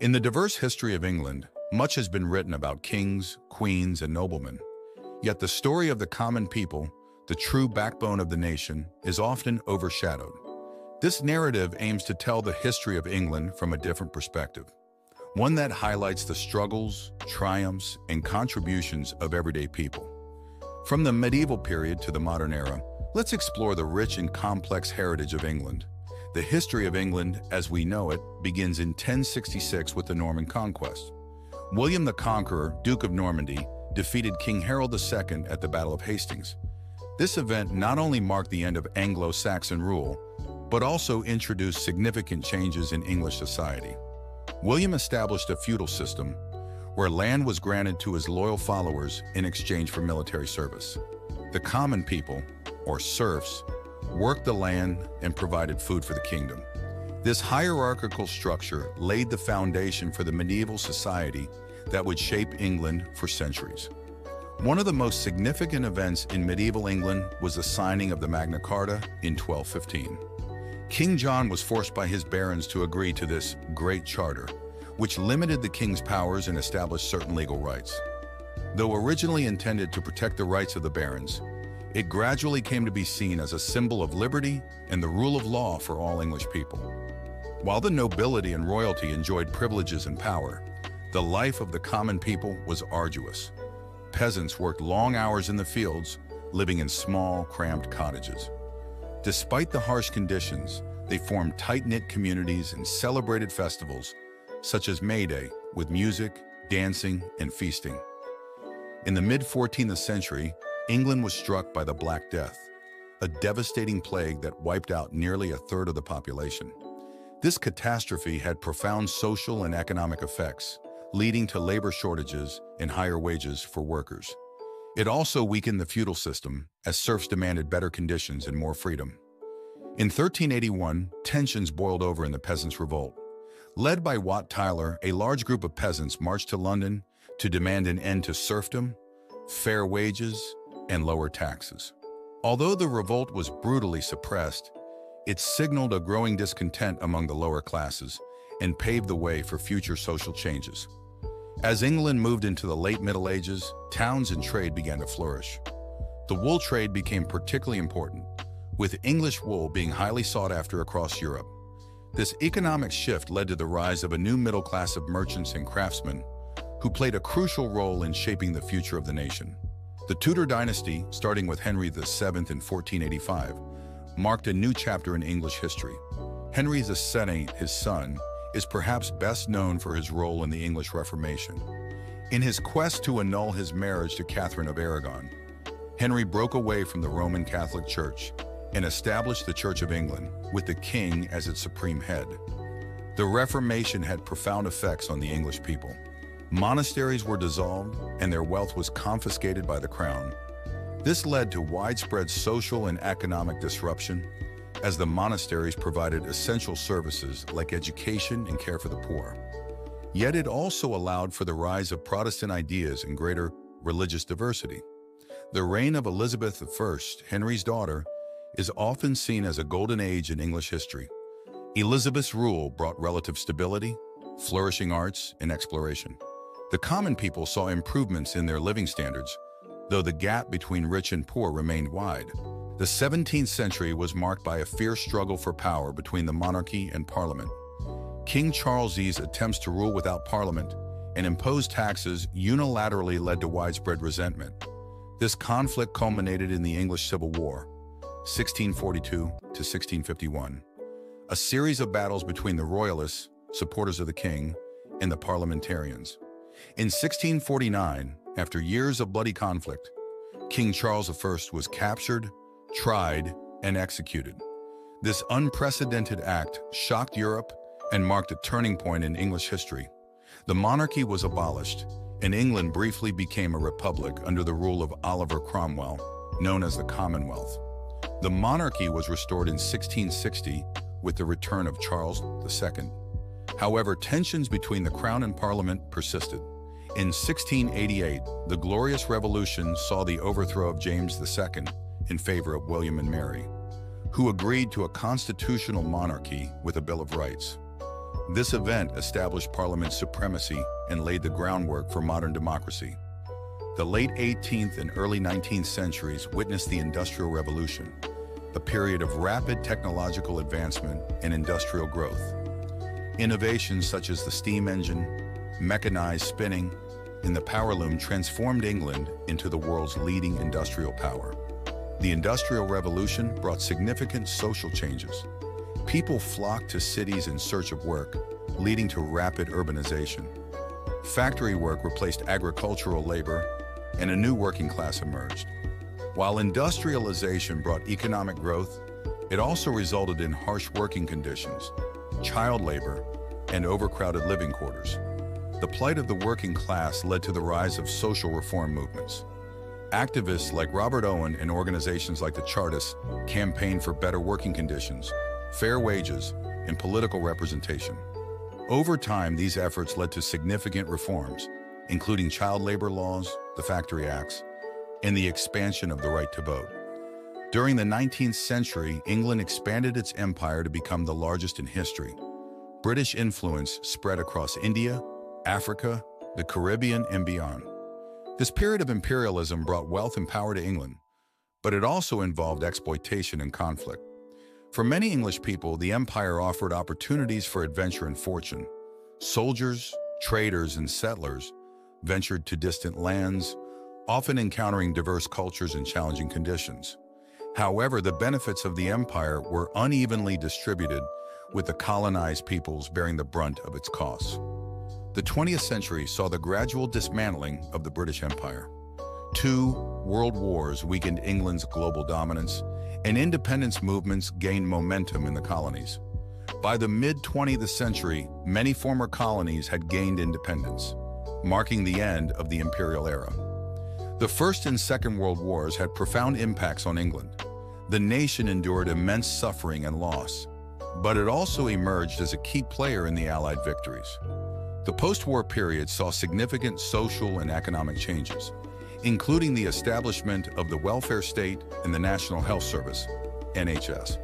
In the diverse history of England, much has been written about kings, queens, and noblemen. Yet the story of the common people, the true backbone of the nation, is often overshadowed. This narrative aims to tell the history of England from a different perspective, one that highlights the struggles, triumphs, and contributions of everyday people. From the medieval period to the modern era, let's explore the rich and complex heritage of England. The history of England, as we know it, begins in 1066 with the Norman Conquest. William the Conqueror, Duke of Normandy, defeated King Harold II at the Battle of Hastings. This event not only marked the end of Anglo-Saxon rule, but also introduced significant changes in English society. William established a feudal system where land was granted to his loyal followers in exchange for military service. The common people, or serfs, worked the land and provided food for the kingdom. This hierarchical structure laid the foundation for the medieval society that would shape England for centuries. One of the most significant events in medieval England was the signing of the Magna Carta in 1215. King John was forced by his barons to agree to this Great Charter, which limited the king's powers and established certain legal rights. Though originally intended to protect the rights of the barons, it gradually came to be seen as a symbol of liberty and the rule of law for all English people. While the nobility and royalty enjoyed privileges and power, the life of the common people was arduous. Peasants worked long hours in the fields, living in small, cramped cottages. Despite the harsh conditions, they formed tight-knit communities and celebrated festivals, such as May Day, with music, dancing, and feasting. In the mid-14th century, England was struck by the Black Death, a devastating plague that wiped out nearly a third of the population. This catastrophe had profound social and economic effects, leading to labor shortages and higher wages for workers. It also weakened the feudal system, as serfs demanded better conditions and more freedom. In 1381, tensions boiled over in the Peasants' Revolt. Led by Wat Tyler, a large group of peasants marched to London to demand an end to serfdom, fair wages, and lower taxes. Although the revolt was brutally suppressed, it signaled a growing discontent among the lower classes and paved the way for future social changes. As England moved into the late Middle Ages, towns and trade began to flourish. The wool trade became particularly important, with English wool being highly sought after across Europe. This economic shift led to the rise of a new middle class of merchants and craftsmen who played a crucial role in shaping the future of the nation. The Tudor dynasty, starting with Henry VII in 1485, marked a new chapter in English history. Henry VII, his son, is perhaps best known for his role in the English Reformation. In his quest to annul his marriage to Catherine of Aragon, Henry broke away from the Roman Catholic Church and established the Church of England, with the king as its supreme head. The Reformation had profound effects on the English people. Monasteries were dissolved, and their wealth was confiscated by the crown. This led to widespread social and economic disruption, as the monasteries provided essential services like education and care for the poor. Yet it also allowed for the rise of Protestant ideas and greater religious diversity. The reign of Elizabeth I, Henry's daughter, is often seen as a golden age in English history. Elizabeth's rule brought relative stability, flourishing arts, and exploration. The common people saw improvements in their living standards, though the gap between rich and poor remained wide. The 17th century was marked by a fierce struggle for power between the monarchy and parliament. King Charles's attempts to rule without parliament and impose taxes unilaterally led to widespread resentment. This conflict culminated in the English Civil War, 1642 to 1651, a series of battles between the royalists, supporters of the king, and the parliamentarians. In 1649, after years of bloody conflict, King Charles I was captured, tried, and executed. This unprecedented act shocked Europe and marked a turning point in English history. The monarchy was abolished, and England briefly became a republic under the rule of Oliver Cromwell, known as the Commonwealth. The monarchy was restored in 1660 with the return of Charles II. However, tensions between the Crown and Parliament persisted. In 1688, the Glorious Revolution saw the overthrow of James II in favor of William and Mary, who agreed to a constitutional monarchy with a Bill of Rights. This event established Parliament's supremacy and laid the groundwork for modern democracy. The late 18th and early 19th centuries witnessed the Industrial Revolution, a period of rapid technological advancement and industrial growth. Innovations such as the steam engine, mechanized spinning, and the power loom transformed England into the world's leading industrial power. The Industrial Revolution brought significant social changes. People flocked to cities in search of work, leading to rapid urbanization. Factory work replaced agricultural labor, and a new working class emerged. While industrialization brought economic growth, it also resulted in harsh working conditions, child labor, and overcrowded living quarters. The plight of the working class led to the rise of social reform movements. Activists like Robert Owen and organizations like the Chartists campaigned for better working conditions, fair wages, and political representation. Over time, these efforts led to significant reforms, including child labor laws, the Factory Acts, and the expansion of the right to vote. During the 19th century, England expanded its empire to become the largest in history. British influence spread across India, Africa, the Caribbean, and beyond. This period of imperialism brought wealth and power to England, but it also involved exploitation and conflict. For many English people, the empire offered opportunities for adventure and fortune. Soldiers, traders, and settlers ventured to distant lands, often encountering diverse cultures and challenging conditions. However, the benefits of the empire were unevenly distributed, with the colonized peoples bearing the brunt of its costs. The 20th century saw the gradual dismantling of the British Empire. 2 world wars weakened England's global dominance, and independence movements gained momentum in the colonies. By the mid-20th century, many former colonies had gained independence, marking the end of the imperial era. The First and Second World Wars had profound impacts on England. The nation endured immense suffering and loss, but it also emerged as a key player in the Allied victories. The post-war period saw significant social and economic changes, including the establishment of the welfare state and the National Health Service, NHS.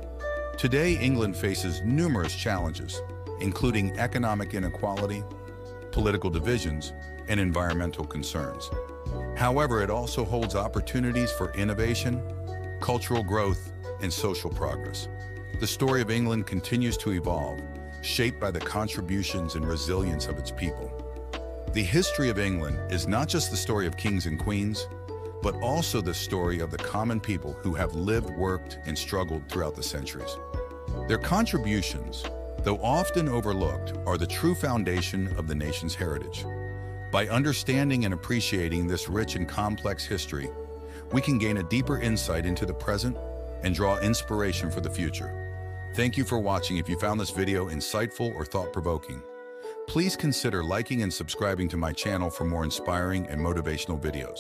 Today, England faces numerous challenges, including economic inequality, political divisions, and environmental concerns. However, it also holds opportunities for innovation, cultural growth, and social progress. The story of England continues to evolve, shaped by the contributions and resilience of its people. The history of England is not just the story of kings and queens, but also the story of the common people who have lived, worked, and struggled throughout the centuries. Their contributions, though often overlooked, are the true foundation of the nation's heritage. By understanding and appreciating this rich and complex history, we can gain a deeper insight into the present and draw inspiration for the future. Thank you for watching. If you found this video insightful or thought-provoking, please consider liking and subscribing to my channel for more inspiring and motivational videos.